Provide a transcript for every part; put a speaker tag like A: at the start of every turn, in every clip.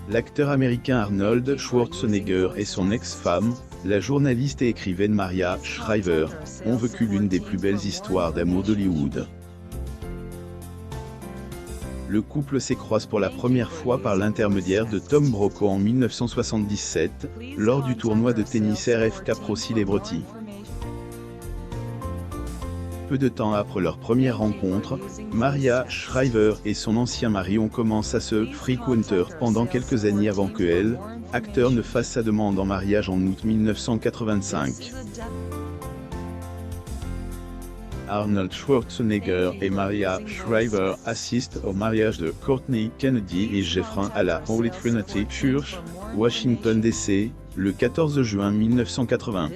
A: L'acteur américain Arnold Schwarzenegger et son ex-femme, la journaliste et écrivaine Maria Shriver, ont vécu l'une des plus belles histoires d'amour d'Hollywood. Le couple s'écroise pour la première fois par l'intermédiaire de Tom Brokaw en 1977, lors du tournoi de tennis RFK Pro Celebrity. Peu de temps après leur première rencontre, Maria Shriver et son ancien mari ont commencé à se fréquenter pendant quelques années avant que elle, acteur, ne fasse sa demande en mariage en août 1985. Arnold Schwarzenegger et Maria Shriver assistent au mariage de Courtney Kennedy et Jeffrey à la Holy Trinity Church, Washington DC, le 14 juin 1980.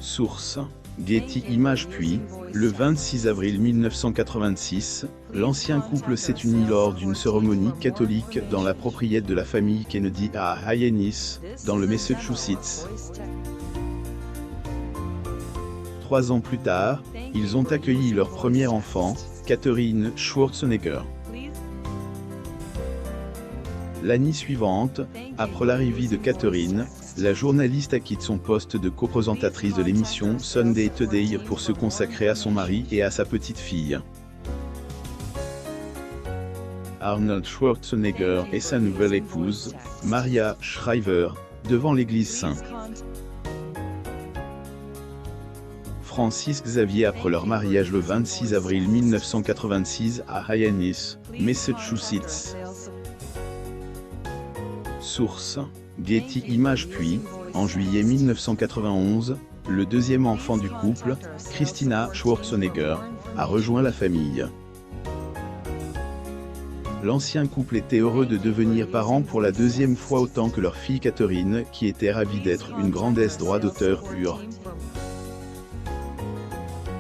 A: Source: Getty Images. Puis, le 26 avril 1986, l'ancien couple s'est uni lors d'une cérémonie catholique dans la propriété de la famille Kennedy à Hyannis, dans le Massachusetts. 3 ans plus tard, ils ont accueilli leur premier enfant, Catherine Schwarzenegger. L'année suivante, après l'arrivée de Catherine, la journaliste quitte son poste de coprésentatrice de l'émission Sunday Today pour se consacrer à son mari et à sa petite fille. Arnold Schwarzenegger et sa nouvelle épouse, Maria Shriver, devant l'église St. Francis Xavier après leur mariage le 26 avril 1986 à Hyannis, Massachusetts. Source: Getty Images. Puis, en juillet 1991, le deuxième enfant du couple, Christina Schwarzenegger, a rejoint la famille. L'ancien couple était heureux de devenir parents pour la deuxième fois autant que leur fille Catherine, qui était ravie d'être une grandesse droit d'auteur pur.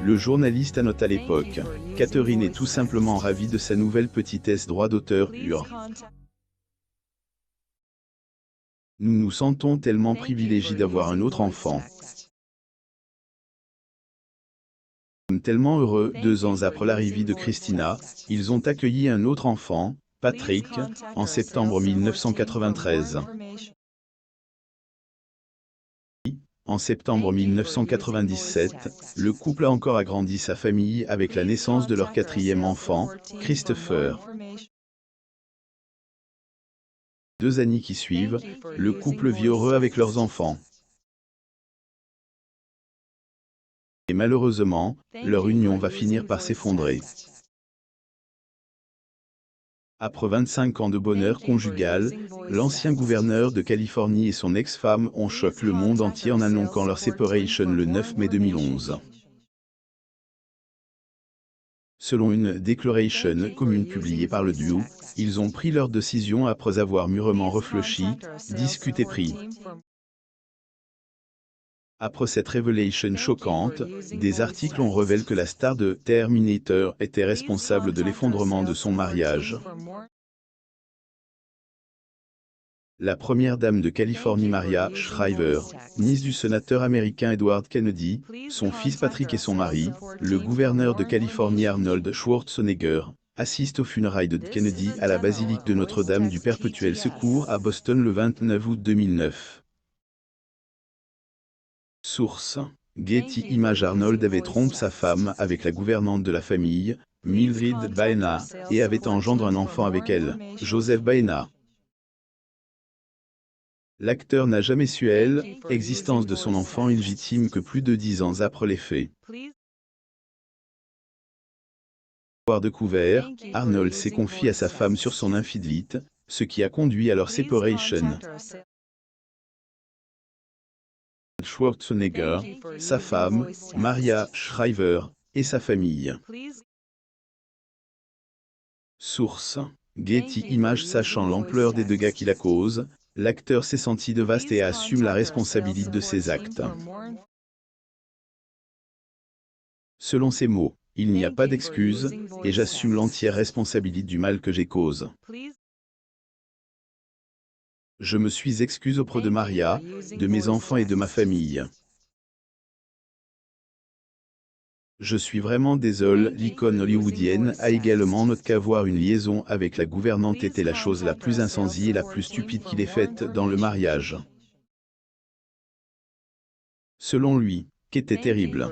A: Le journaliste annote à l'époque: Catherine est tout simplement ravie de sa nouvelle petitesse droit d'auteur pur. Nous nous sentons tellement privilégiés d'avoir un autre enfant. Nous sommes tellement heureux. 2 ans après l'arrivée de Christina, ils ont accueilli un autre enfant, Patrick, en septembre 1993. En septembre 1997, le couple a encore agrandi sa famille avec la naissance de leur 4e enfant, Christopher. 2 années qui suivent, le couple vit heureux avec leurs enfants. Et malheureusement, leur union va finir par s'effondrer. Après 25 ans de bonheur conjugal, l'ancien gouverneur de Californie et son ex-femme ont choqué le monde entier en annonçant leur séparation le 9 mai 2011. Selon une déclaration commune publiée par le duo, ils ont pris leur décision après avoir mûrement réfléchi, discuté, pris. Après cette révélation choquante, des articles ont révélé que la star de Terminator était responsable de l'effondrement de son mariage. La première dame de Californie Maria Shriver, nièce du sénateur américain Edward Kennedy, son fils Patrick et son mari, le gouverneur de Californie Arnold Schwarzenegger, assistent aux funérailles de Kennedy à la basilique de Notre-Dame du Perpétuel Secours à Boston le 29 août 2009. Source: Getty Images. Arnold avait trompé sa femme avec la gouvernante de la famille, Mildred Baena, et avait engendré un enfant avec elle, Joseph Baena. L'acteur n'a jamais su l'existence de son enfant illégitime que plus de 10 ans après les faits. Avoir découvert, Arnold s'est confié à sa femme sur son infidélité, ce qui a conduit à leur séparation. Schwarzenegger, sa femme, Maria Shriver, et sa famille. Source: Getty Images. Sachant l'ampleur des dégâts qu'il a causés, l'acteur s'est senti dévasté et assume la responsabilité de ses actes. Selon ses mots: il n'y a pas d'excuse, et j'assume l'entière responsabilité du mal que j'ai causé. Je me suis excusé auprès de Maria, de mes enfants et de ma famille. Je suis vraiment désolé, l'icône hollywoodienne a également noté qu'avoir une liaison avec la gouvernante était la chose la plus insensie et la plus stupide qu'il ait faite dans le mariage. Selon lui, qu'était terrible.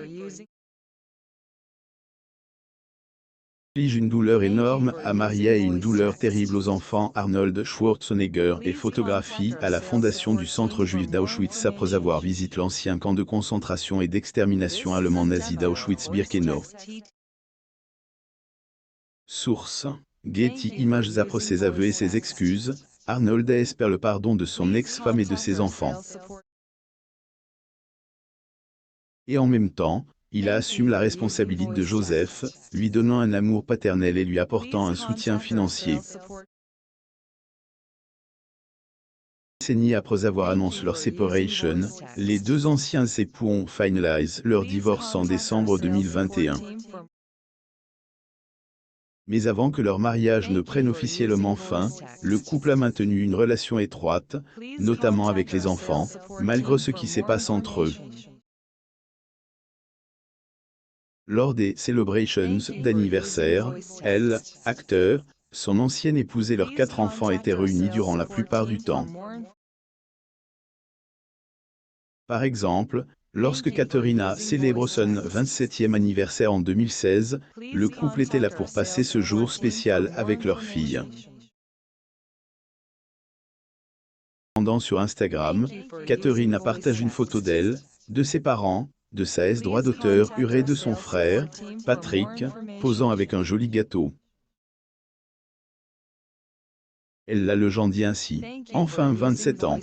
A: Inflige une douleur énorme à Maria et une douleur terrible aux enfants. Arnold Schwarzenegger et photographie à la fondation du centre juif d'Auschwitz après avoir visité l'ancien camp de concentration et d'extermination allemand nazi d'Auschwitz-Birkenau. Source: Getty Images. Après ses aveux et ses excuses, Arnold espère le pardon de son ex-femme et de ses enfants. Et en même temps, il assume la responsabilité de Joseph, lui donnant un amour paternel et lui apportant un soutien financier. Décennies après avoir annoncé leur séparation, les deux anciens époux ont finalisé leur divorce en décembre 2021. Mais avant que leur mariage ne prenne officiellement fin, le couple a maintenu une relation étroite, notamment avec les enfants, malgré ce qui se passe entre eux. Lors des celebrations d'anniversaire, elle, acteur, son ancienne épouse et leurs 4 enfants étaient réunis durant la plupart du temps. Par exemple, lorsque Katerina célèbre son 27e anniversaire en 2016, le couple était là pour passer ce jour spécial avec leur fille. Sur Instagram, Katerina partage une photo d'elle, de ses parents, de sa droit d'auteur et de son frère, Patrick, posant avec un joli gâteau. Elle l'a legendé ainsi. Enfin 27 ans.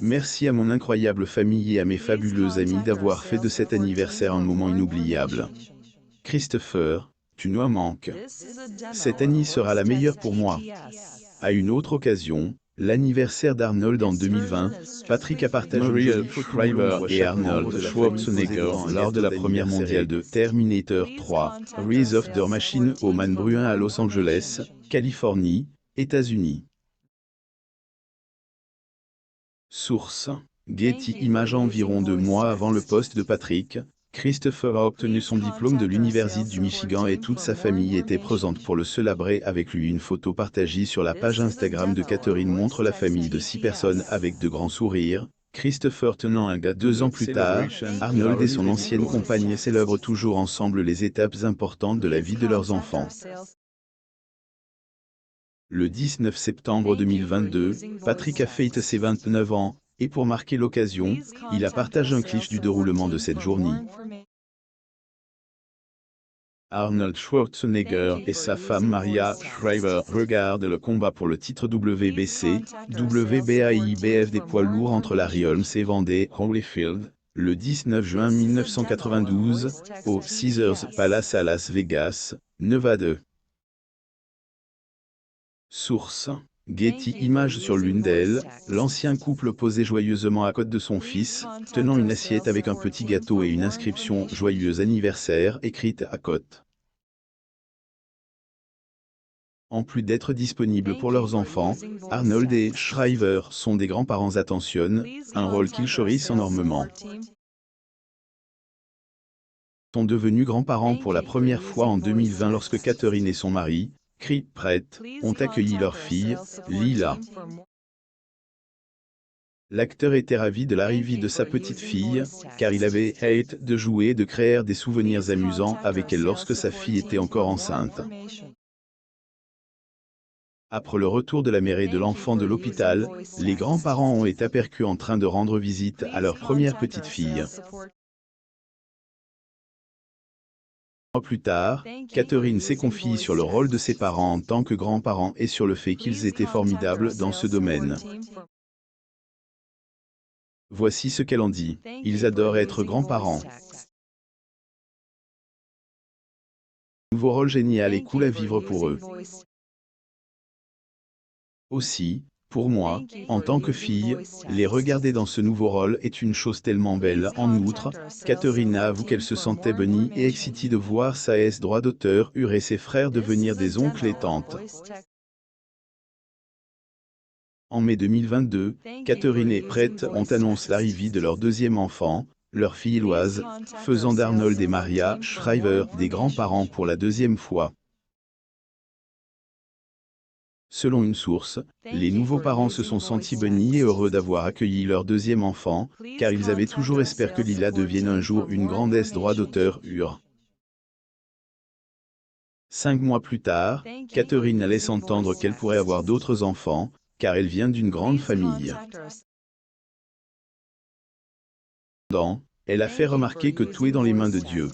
A: Merci à mon incroyable famille et à mes fabuleux amis d'avoir fait de cet anniversaire un moment inoubliable. Christopher, tu nous manques. Cette année sera la meilleure pour moi. À une autre occasion, l'anniversaire d'Arnold en 2020, Patrick a partagé
B: Maria
A: une photo
B: Shriver
A: et
B: et
A: Arnold
B: Arnold
A: Schwarzenegger lors de la première mondiale de Terminator 3, Rise of the Machine au Man Bruin à Los Angeles, Californie, États-Unis. Source: Getty Images. Environ 2 mois avant le poste de Patrick, Christopher a obtenu son diplôme de l'Université du Michigan et toute sa famille était présente pour le célébrer avec lui. Une photo partagée sur la page Instagram de Catherine montre la famille de 6 personnes avec de grands sourires. Christopher tenant un gâteau. 2 ans plus tard, Arnold et son ancienne compagne célèbrent toujours ensemble les étapes importantes de la vie de leurs enfants. Le 19 septembre 2022, Patrick a fêté ses 29 ans, et pour marquer l'occasion, il a partagé un clip du déroulement de cette journée. Arnold Schwarzenegger et sa femme Maria Shriver regardent le combat pour le titre WBC, WBAIBF des poids lourds entre Larry Holmes et Evander Holyfield, le 19 juin 1992, au Caesars Palace à Las Vegas, Nevada. Source: Getty Images. Sur l'une d'elles, l'ancien couple posait joyeusement à côté de son fils, tenant une assiette avec un petit gâteau et une inscription « Joyeux anniversaire » écrite à côté. En plus d'être disponibles pour leurs enfants, Arnold et Shriver sont des grands-parents. Attention, un rôle qu'ils chérissent énormément. Sont devenus grands-parents pour la première fois en 2020 lorsque Catherine et son mari, Chris Pratt, ont accueilli leur fille, Lila. L'acteur était ravi de l'arrivée de sa petite fille, car il avait hâte de jouer et de créer des souvenirs amusants avec elle lorsque sa fille était encore enceinte. Après le retour de la mère et de l'enfant de l'hôpital, les grands-parents ont été aperçus en train de rendre visite à leur première petite fille. Un mois plus tard, Catherine s'est confiée sur le rôle de ses parents en tant que grands-parents et sur le fait qu'ils étaient formidables dans ce domaine. Voici ce qu'elle en dit: ils adorent être grands-parents. Nouveau rôle génial et cool à vivre pour eux. Aussi, pour moi, en tant que fille, les regarder dans ce nouveau rôle est une chose tellement belle. En outre, Catherine avoue qu'elle se sentait bénie et excitée de voir sa droit d'auteur et ses frères devenir des oncles et tantes. En mai 2022, Catherine et Pratt ont annoncé l'arrivée de leur deuxième enfant, leur fille Eloise, faisant d'Arnold et Maria Shriver des grands-parents pour la deuxième fois. Selon une source, les nouveaux parents se sont sentis bénis et heureux d'avoir accueilli leur deuxième enfant, car ils avaient toujours espéré que Lila devienne un jour une grandesse droit d'auteur UR. 5 mois plus tard, Catherine laisse entendre qu'elle pourrait avoir d'autres enfants, car elle vient d'une grande famille. Cependant, elle a fait remarquer que tout est dans les mains de Dieu.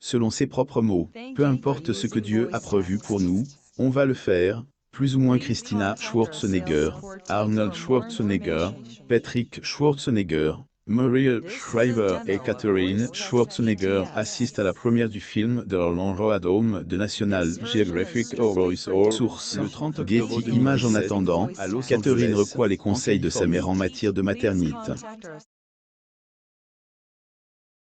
A: Selon ses propres mots, peu importe ce que Dieu a prévu pour nous, on va le faire, plus ou moins. Christina Schwarzenegger, Arnold Schwarzenegger, Patrick Schwarzenegger, Maria Shriver et Catherine Schwarzenegger assistent à la première du film The Long Road Home de National Geographic. Source, le 30 Getty Images. En attendant, Catherine reçoit les conseils de sa mère en matière de maternité.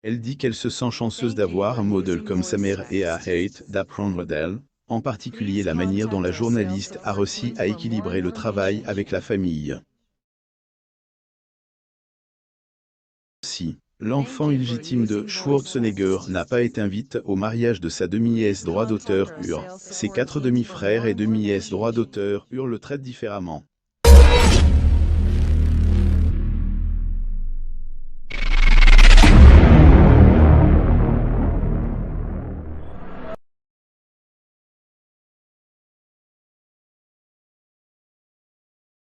A: Elle dit qu'elle se sent chanceuse d'avoir un modèle comme sa mère et a hâte d'apprendre d'elle, en particulier la manière dont la journaliste a réussi à équilibrer le travail avec la famille. Si l'enfant illégitime de Schwarzenegger n'a pas été invité au mariage de sa demi-nièce droit d'auteur UR, ses 4 demi-frères et demi-nièces droit d'auteur UR le traitent différemment.